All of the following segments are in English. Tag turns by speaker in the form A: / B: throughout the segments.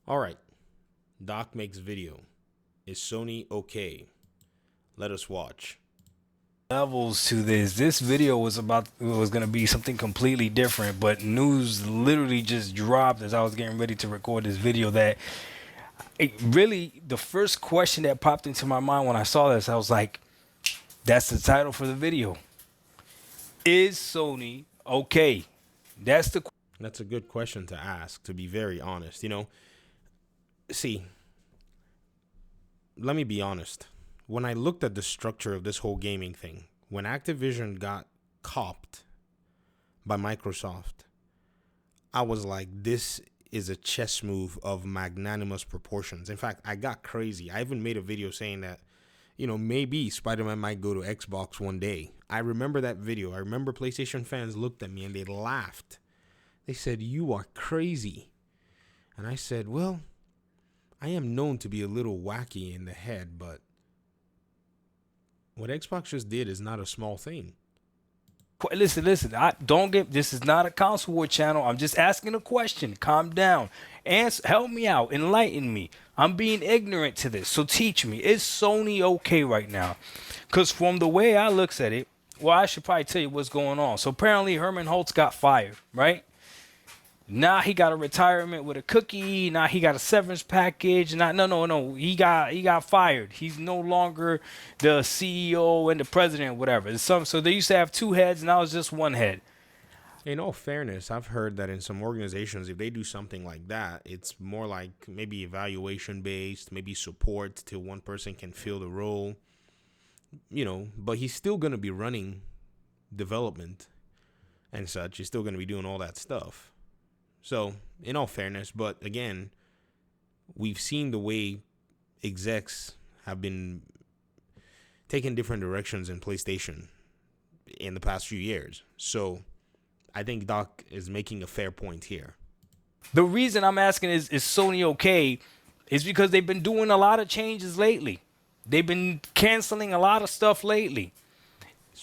A: All right. Doc makes video. Is Sony okay? Let us watch.
B: Levels to this. This video was gonna be something completely different, but news literally just dropped as I was getting ready to record this video that the first question that popped into my mind when I saw this, I was like, that's the title for the video. Is Sony okay? That's the
A: That's a good question to ask, to be very honest. See, let me be honest. When I looked at the structure of this whole gaming thing, when Activision got copped by Microsoft, I was like, this is a chess move of magnanimous proportions. In fact, I got crazy. I even made a video saying that, maybe Spider-Man might go to Xbox one day. I remember that video. I remember PlayStation fans looked at me and they laughed. They said, "You are crazy." And I said, well, I am known to be a little wacky in the head, but what Xbox just did is not a small thing.
B: Listen. I don't get. This is not a console war channel. I'm just asking a question. Calm down. Help me out. Enlighten me. I'm being ignorant to this. So teach me. Is Sony okay right now? Because from the way I looks at it, well, I should probably tell you what's going on. So apparently Herman Holtz got fired, right? Now he got a retirement with a cookie. Now he got a severance package. No. He got fired. He's no longer the CEO and the president, whatever. So they used to have two heads. Now it's just one head.
A: In all fairness, I've heard that in some organizations, if they do something like that, it's more like maybe evaluation based, maybe support till one person can fill the role. But he's still going to be running development and such. He's still going to be doing all that stuff. So, in all fairness, but again, we've seen the way execs have been taking different directions in PlayStation in the past few years. So, I think Doc is making a fair point here.
B: The reason I'm asking is Sony okay is because they've been doing a lot of changes lately. They've been canceling a lot of stuff lately.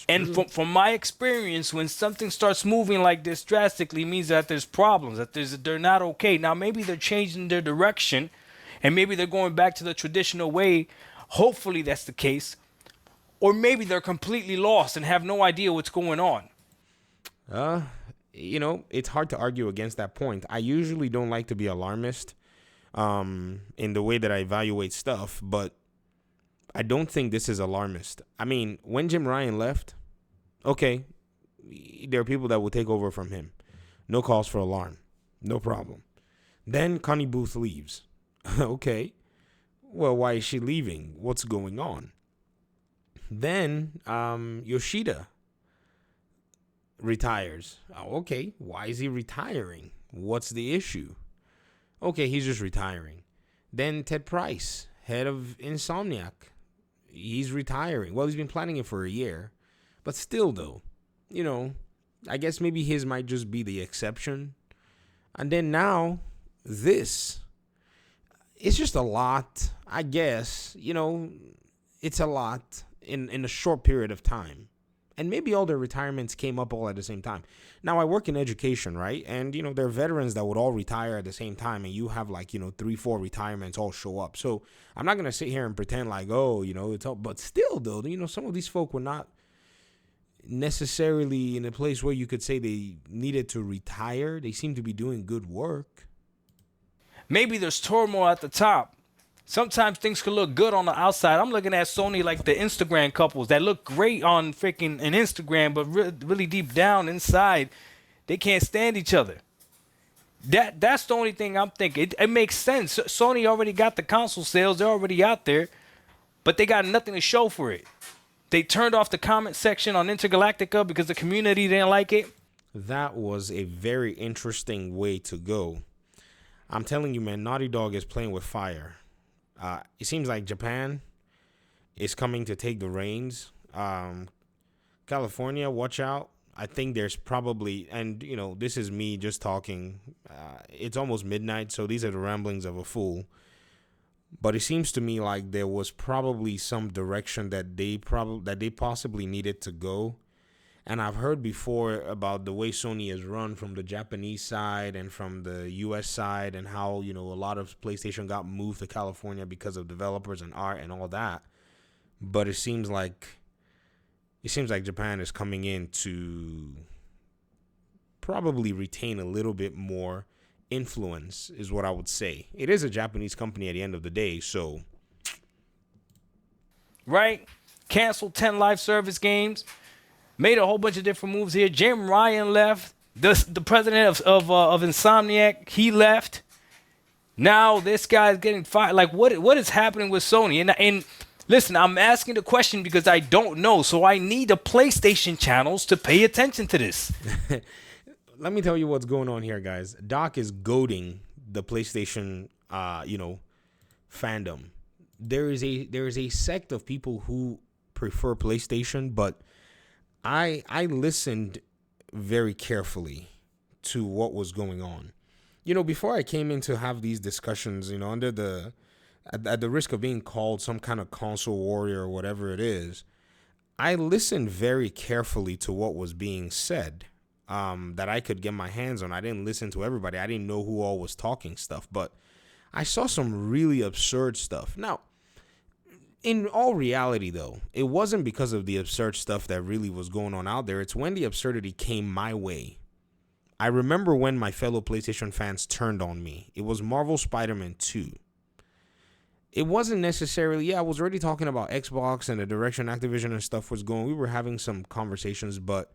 B: And from my experience, when something starts moving like this drastically, means that there's problems, that they're not okay. Now, maybe they're changing their direction, and maybe they're going back to the traditional way. Hopefully, that's the case. Or maybe they're completely lost and have no idea what's going on.
A: It's hard to argue against that point. I usually don't like to be alarmist in the way that I evaluate stuff, but I don't think this is alarmist. I mean, when Jim Ryan left, okay, there are people that will take over from him. No cause for alarm. No problem. Then Connie Booth leaves. Okay. Well, why is she leaving? What's going on? Then Yoshida retires. Okay, why is he retiring? What's the issue? Okay, he's just retiring. Then Ted Price, head of Insomniac. He's retiring. Well, he's been planning it for a year. But still, though, I guess maybe his might just be the exception. And then now, this. It's just a lot, I guess. It's a lot in a short period of time. And maybe all their retirements came up all at the same time. Now, I work in education, right? And, there are veterans that would all retire at the same time. And you have 3-4 retirements all show up. So I'm not going to sit here and pretend like, it's all. But still, though, some of these folk were not necessarily in a place where you could say they needed to retire. They seem to be doing good work.
B: Maybe there's turmoil at the top. Sometimes things could look good on the outside. I'm looking at Sony like the Instagram couples that look great on freaking an Instagram, but really deep down inside, they can't stand each other. That's the only thing I'm thinking. It makes sense. Sony already got the console sales. They're already out there, but they got nothing to show for it. They turned off the comment section on Intergalactica because the community didn't like it.
A: That was a very interesting way to go. I'm telling you, man, Naughty Dog is playing with fire. It seems like Japan is coming to take the reins. California, watch out. I think there's probably, and this is me just talking. It's almost midnight, so these are the ramblings of a fool. But it seems to me like there was probably some direction that they possibly needed to go, And I've heard before about the way Sony is run from the Japanese side and from the US side, and how, a lot of PlayStation got moved to California because of developers and art and all that. But it seems like Japan is coming in to probably retain a little bit more influence, is what I would say. It is a Japanese company at the end of the day, so
B: right? Canceled 10 live service games. Made a whole bunch of different moves here. Jim Ryan left. The president of Insomniac, he left. Now this guy's getting fired. Like, what is happening with Sony? And listen, I'm asking the question because I don't know. So I need the PlayStation channels to pay attention to this.
A: Let me tell you what's going on here, guys. Doc is goading the PlayStation, fandom. There is a sect of people who prefer PlayStation, but I listened very carefully to what was going on. Before I came in to have these discussions, under at the risk of being called some kind of console warrior or whatever it is, I listened very carefully to what was being said, that I could get my hands on. I didn't listen to everybody. I didn't know who all was talking stuff, but I saw some really absurd stuff. Now, in all reality, though, it wasn't because of the absurd stuff that really was going on out there. It's when the absurdity came my way. I remember when my fellow PlayStation fans turned on me. It was Marvel Spider-Man 2. It wasn't necessarily, I was already talking about Xbox and the direction Activision and stuff was going. We were having some conversations, but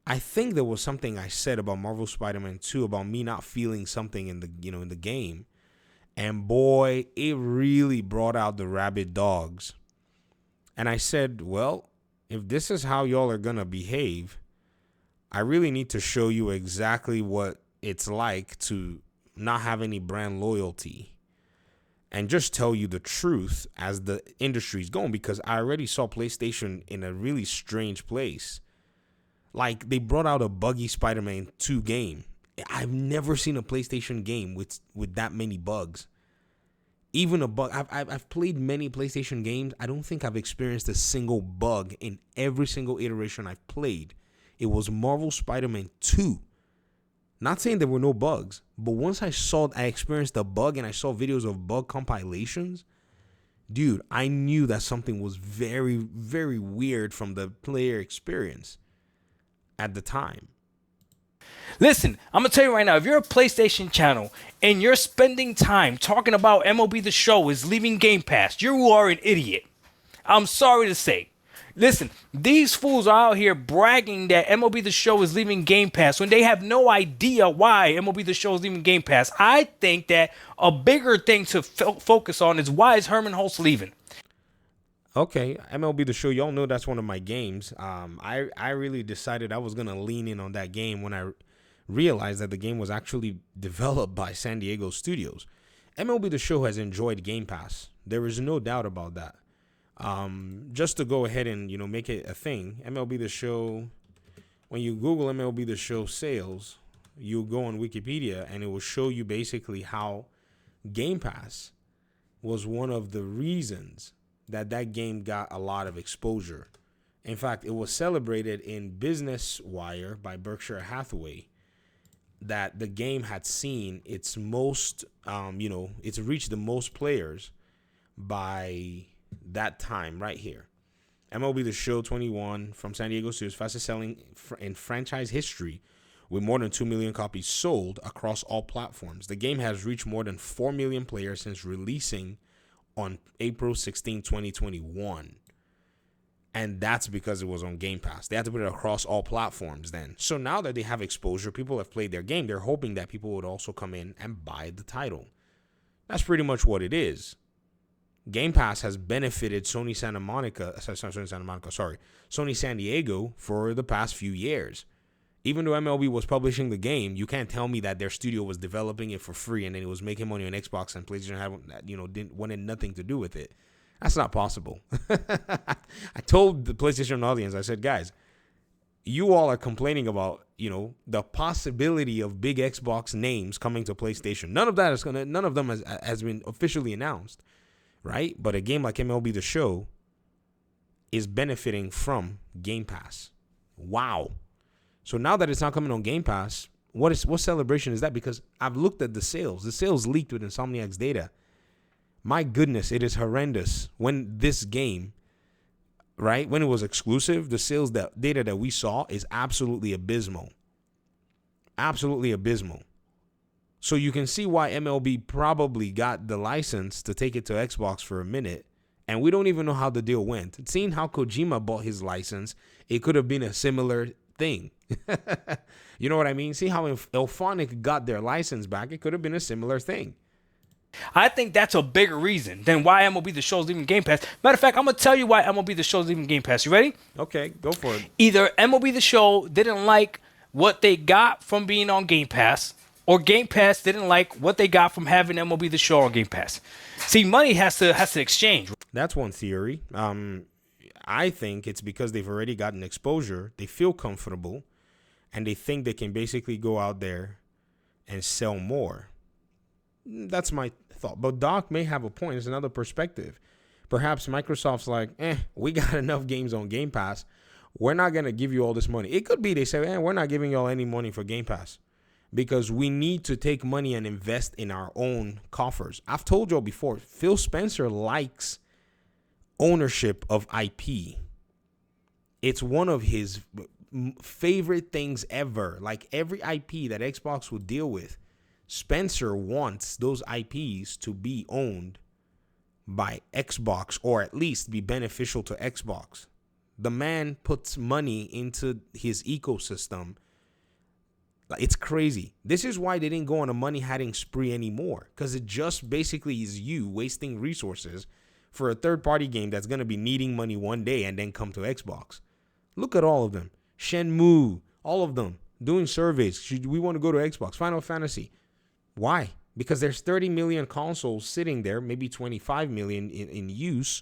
A: I think there was something I said about Marvel Spider-Man 2 about me not feeling something in the, in the game. And boy, it really brought out the rabid dogs. And I said, well, if this is how y'all are going to behave, I really need to show you exactly what it's like to not have any brand loyalty and just tell you the truth as the industry's going, because I already saw PlayStation in a really strange place. Like, they brought out a buggy Spider-Man 2 game. I've never seen a PlayStation game with that many bugs. Even a bug. I've played many PlayStation games. I don't think I've experienced a single bug in every single iteration I've played. It was Marvel Spider-Man 2. Not saying there were no bugs, but once I experienced a bug and I saw videos of bug compilations, dude, I knew that something was very, very weird from the player experience at the time.
B: Listen, I'm going to tell you right now, if you're a PlayStation channel and you're spending time talking about MLB The Show is leaving Game Pass, you are an idiot. I'm sorry to say. Listen, these fools are out here bragging that MLB The Show is leaving Game Pass when they have no idea why MLB The Show is leaving Game Pass. I think that a bigger thing to focus on is why is Herman Hulst leaving?
A: Okay, MLB The Show, y'all know that's one of my games. I really decided I was going to lean in on that game when I realized that the game was actually developed by San Diego Studios. MLB The Show has enjoyed Game Pass. There is no doubt about that. Just to go ahead and, make it a thing, MLB The Show, when you Google MLB The Show sales, you go on Wikipedia and it will show you basically how Game Pass was one of the reasons that game got a lot of exposure. In fact, it was celebrated in Business Wire by Berkshire Hathaway that the game had seen its most, it's reached the most players by that time right here. MLB The Show 21 from San Diego Studios, fastest selling in franchise history with more than 2 million copies sold across all platforms. The game has reached more than 4 million players since releasing on April 16, 2021. And that's because it was on Game Pass. They had to put it across all platforms then. So now that they have exposure, people have played their game, they're hoping that people would also come in and buy the title. That's pretty much what it is. Game Pass has benefited Sony San Diego for the past few years. Even though MLB was publishing the game, you can't tell me that their studio was developing it for free and then it was making money on Xbox and PlayStation wanted nothing to do with it. That's not possible. I told the PlayStation audience, I said, guys, you all are complaining about, the possibility of big Xbox names coming to PlayStation. None of them has been officially announced, right? But a game like MLB The Show is benefiting from Game Pass. Wow. So now that it's not coming on Game Pass, what celebration is that? Because I've looked at the sales. The sales leaked with Insomniac's data. My goodness, it is horrendous. When this game, right, when it was exclusive, the sales data that we saw is absolutely abysmal. Absolutely abysmal. So you can see why MLB probably got the license to take it to Xbox for a minute. And we don't even know how the deal went. Seeing how Kojima bought his license, it could have been a similar thing. You know what I mean? See how Elphonic got their license back? It could have been a similar thing.
B: I think that's a bigger reason than why MLB The Show's leaving Game Pass. Matter of fact, I'm going to tell you why MLB The Show's leaving Game Pass. You ready?
A: Okay, go for it.
B: Either MLB The Show didn't like what they got from being on Game Pass, or Game Pass didn't like what they got from having MLB The Show on Game Pass. See, money has to exchange.
A: That's one theory. I think it's because they've already gotten exposure. They feel comfortable, and they think they can basically go out there and sell more. That's my thought. But Doc may have a point. It's another perspective. Perhaps Microsoft's like, we got enough games on Game Pass. We're not going to give you all this money. It could be they say, we're not giving y'all any money for Game Pass because we need to take money and invest in our own coffers. I've told y'all before, Phil Spencer likes ownership of IP. It's one of his favorite things ever. Like every IP that Xbox would deal with, Spencer wants those IPs to be owned by Xbox or at least be beneficial to Xbox. The man puts money into his ecosystem. It's crazy. This is why they didn't go on a money-hiding spree anymore, because it just basically is you wasting resources for a third-party game that's going to be needing money one day and then come to Xbox. Look at all of them. Shenmue, all of them, doing surveys. Should we want to go to Xbox? Final Fantasy. Why? Because there's 30 million consoles sitting there, maybe 25 million in use.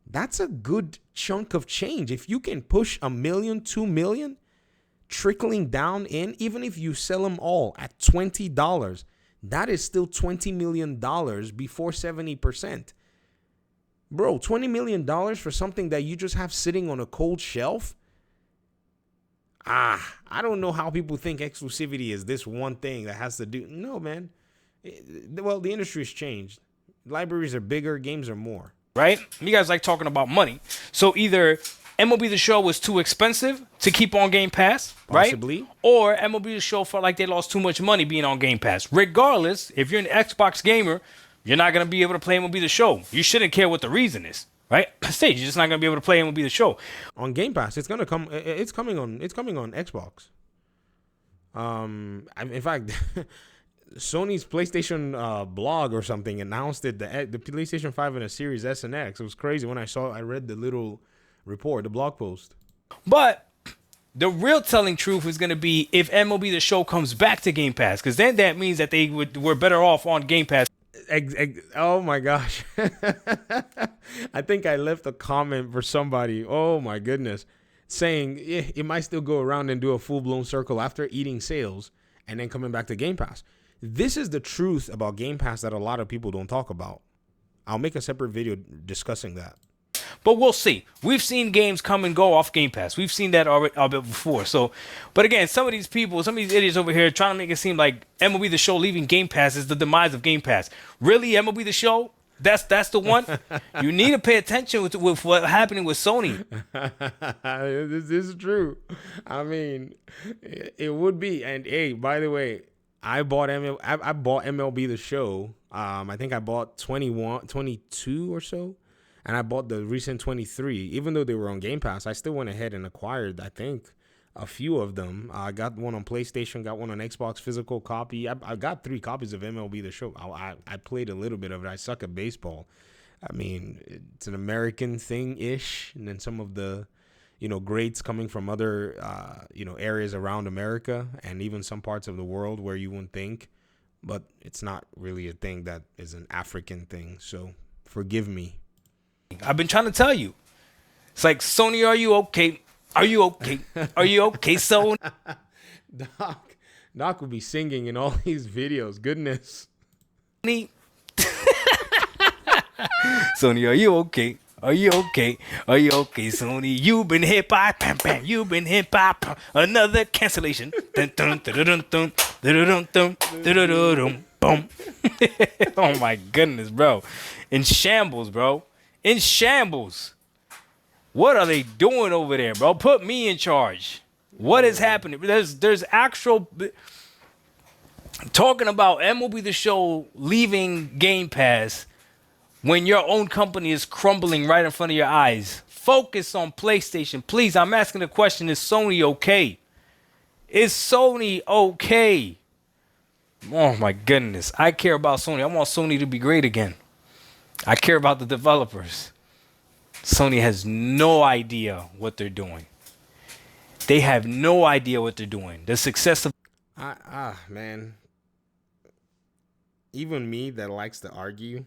A: That's a good chunk of change. If you can push 1 million, 2 million, trickling down in, even if you sell them all at $20, that is still $20 million before 70%. Bro, $20 million for something that you just have sitting on a cold shelf? I don't know how people think exclusivity is this one thing that has to do. No, man. Well, the industry has changed. Libraries are bigger, games are more.
B: Right? You guys like talking about money. So either MLB The Show was too expensive to keep on Game Pass,
A: Possibly.
B: right? Or MLB The Show felt like they lost too much money being on Game Pass. Regardless, if you're an Xbox gamer, you're not going to be able to play MLB The Show. You shouldn't care what the reason is, right? Stage, you're just not going to be able to play MLB The Show.
A: On Game Pass, it's going to come. It's coming on Xbox. In fact, Sony's PlayStation blog or something announced it. The PlayStation 5 and a Series S and X. It was crazy when I read the little report, the blog post.
B: But the real telling truth is going to be if MLB The Show comes back to Game Pass, because then that means that they were better off on Game Pass.
A: Oh my gosh. I think I left a comment for somebody. Oh my goodness. Saying it might still go around and do a full-blown circle after eating sales and then coming back to Game Pass. This is the truth about Game Pass that a lot of people don't talk about. I'll make a separate video discussing that.
B: But we'll see. We've seen games come and go off Game Pass. We've seen that already before. So, but again, some of these people, some of these idiots over here trying to make it seem like MLB The Show leaving Game Pass is the demise of Game Pass. Really, MLB The Show? That's the one? You need to pay attention with what's happening with Sony.
A: This is true. I mean, it would be. And hey, by the way, I bought MLB The Show. I think I bought 22 or so. And I bought the recent 23. Even though they were on Game Pass, I still went ahead and acquired, I think, a few of them. I got one on PlayStation, got one on Xbox, physical copy. I got 3 copies of MLB The Show. I played a little bit of it. I suck at baseball. I mean, it's an American thing-ish. And then some of the, greats coming from other, areas around America and even some parts of the world where you wouldn't think. But it's not really a thing that is an African thing. So forgive me.
B: I've been trying to tell you. It's like, Sony, are you okay? Are you okay? Are you okay, Sony?
A: Doc would be singing in all these videos. Goodness.
B: Sony, are you okay? Are you okay? Are you okay, Sony? You've been hit by bam bam. You've been hit by another cancellation. Dun, dun, dun, dun, dun, dun, dun, dun, dun, dun, dun, dun, boom. Oh my goodness, bro. In shambles, bro. In shambles. What are they doing over there, bro? Put me in charge. What is happening? There's actual talking about MLB The Show leaving Game Pass when your own company is crumbling right in front of your eyes. Focus on PlayStation, please. I'm asking the question: is Sony okay? Is Sony okay? Oh my goodness, I care about Sony. I want Sony to be great again. I care about the developers. Sony has no idea what they're doing. They have no idea what they're doing. The success of
A: Man. Even me that likes to argue,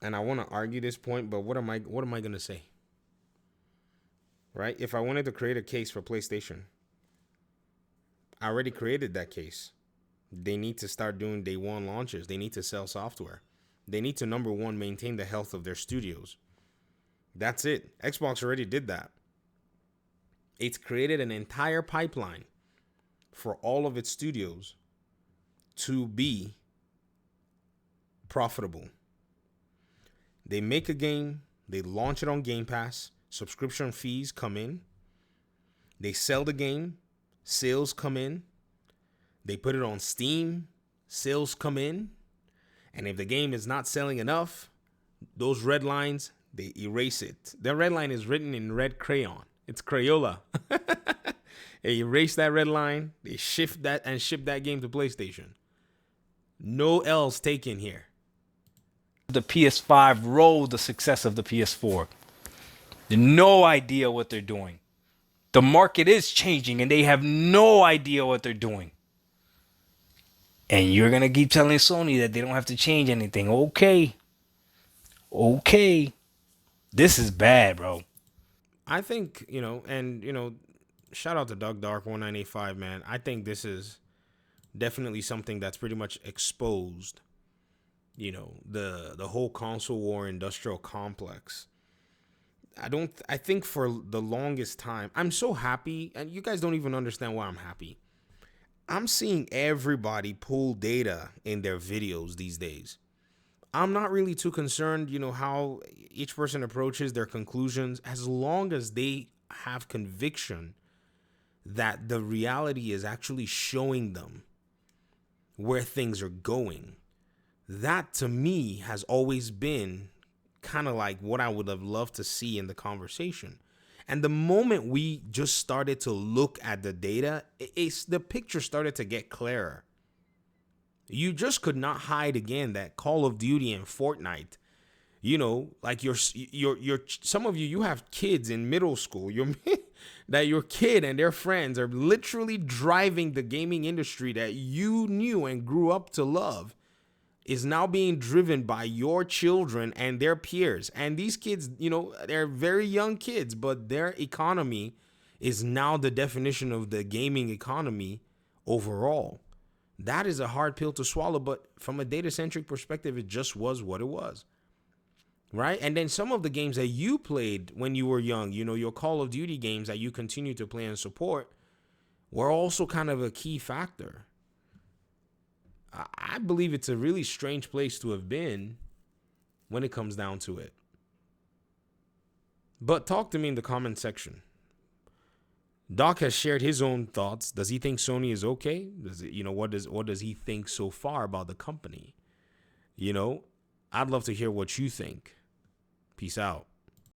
A: and I want to argue this point, but what am I going to say? Right? If I wanted to create a case for PlayStation, I already created that case. They need to start doing day one launches. They need to sell software. They need to, number one, maintain the health of their studios. That's it. Xbox already did that. It's created an entire pipeline for all of its studios to be profitable. They make a game, they launch it on Game Pass, subscription fees come in. They sell the game, sales come in. They put it on Steam, sales come in. And if the game is not selling enough, those red lines, they erase it. The red line is written in red crayon. It's Crayola. They erase that red line. They shift that and ship that game to PlayStation. No L's taken here.
B: the PS5 rode the success of the PS4. No idea what they're doing. The market is changing and they have no idea what they're doing. And you're going to keep telling Sony that they don't have to change anything. Okay. This is bad, bro.
A: I think, shout out to Doug Dark 1985, man. I think this is definitely something that's pretty much exposed, the whole console war industrial complex. I think for the longest time, I'm so happy, and you guys don't even understand why I'm happy. I'm seeing everybody pull data in their videos these days. I'm not really too concerned, how each person approaches their conclusions, as long as they have conviction that the reality is actually showing them where things are going. That, to me, has always been kind of like what I would have loved to see in the conversation. And the moment we just started to look at the data, the picture started to get clearer. You just could not hide again that Call of Duty and Fortnite, like your some of you have kids in middle school, that your kid and their friends are literally driving the gaming industry that you knew and grew up to love is now being driven by your children and their peers. And these kids, they're very young kids, but their economy is now the definition of the gaming economy overall. That is a hard pill to swallow, but from a data-centric perspective, it just was what it was, right? And then some of the games that you played when you were young, your Call of Duty games that you continue to play and support, were also kind of a key factor. I believe it's a really strange place to have been when it comes down to it. But talk to me in the comment section. Doc has shared his own thoughts. Does he think Sony is okay? What does he think so far about the company? I'd love to hear what you think. Peace out.